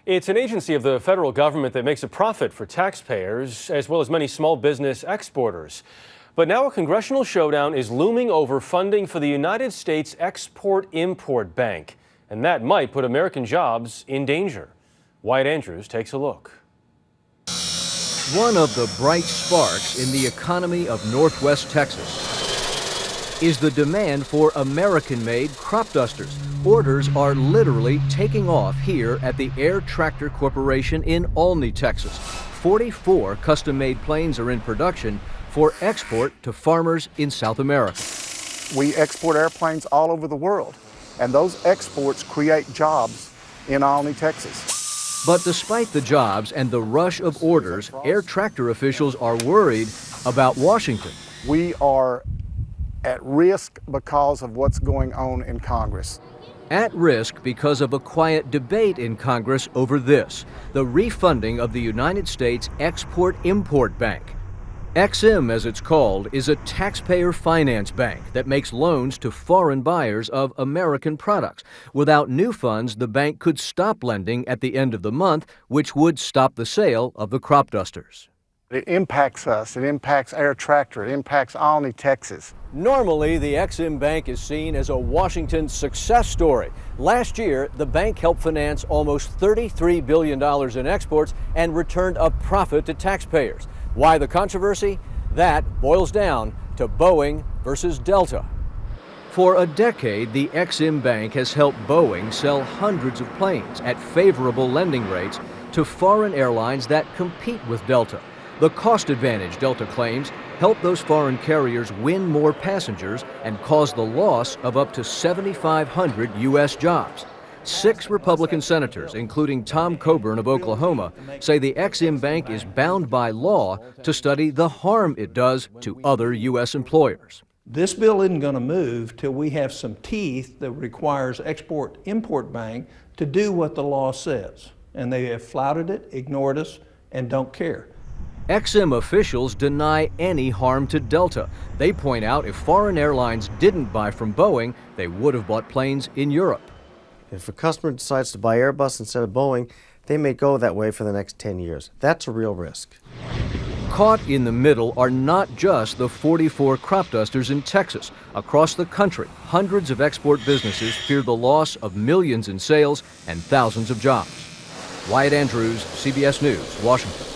It's an agency of the federal government that makes a profit for taxpayers, as well as many small business exporters. But now a congressional showdown is looming over funding for the United States Export-Import Bank, and that might put American jobs in danger. Wyatt Andrews takes a look. One of the bright sparks in the economy of Northwest Texas is the demand for American-made crop dusters. Orders are literally taking off here at the Air Tractor Corporation in Olney, Texas. 44 custom-made planes are in production for export to farmers in South America. We export airplanes all over the world, and those exports create jobs in Olney, Texas. But despite the jobs and the rush of orders, Air Tractor officials are worried about Washington. We are at risk because of what's going on in Congress. At risk because of a quiet debate in Congress over this, the refunding of the United States Export-Import Bank. EXIM, as it's called, is a taxpayer finance bank that makes loans to foreign buyers of American products. Without new funds, the bank could stop lending at the end of the month, which would stop the sale of the crop dusters. It impacts us, it impacts Air Tractor, it impacts Olney, Texas. Normally, the EXIM Bank is seen as a Washington success story. Last year, the bank helped finance almost $33 billion in exports and returned a profit to taxpayers. Why the controversy? That boils down to Boeing versus Delta. For a decade, the EXIM Bank has helped Boeing sell hundreds of planes at favorable lending rates to foreign airlines that compete with Delta. The cost advantage, Delta claims, helped those foreign carriers win more passengers and caused the loss of up to 7,500 U.S. jobs. 6 Republican senators, including Tom Coburn of Oklahoma, say the EXIM Bank is bound by law to study the harm it does to other U.S. employers. This bill isn't going to move till we have some teeth that requires Export-Import Bank to do what the law says. And they have flouted it, ignored us, and don't care. EXIM officials deny any harm to Delta. They point out if foreign airlines didn't buy from Boeing, they would have bought planes in Europe. If a customer decides to buy Airbus instead of Boeing, they may go that way for the next 10 years. That's a real risk. Caught in the middle are not just the 44 crop dusters in Texas. Across the country, hundreds of export businesses fear the loss of millions in sales and thousands of jobs. Wyatt Andrews, CBS News, Washington.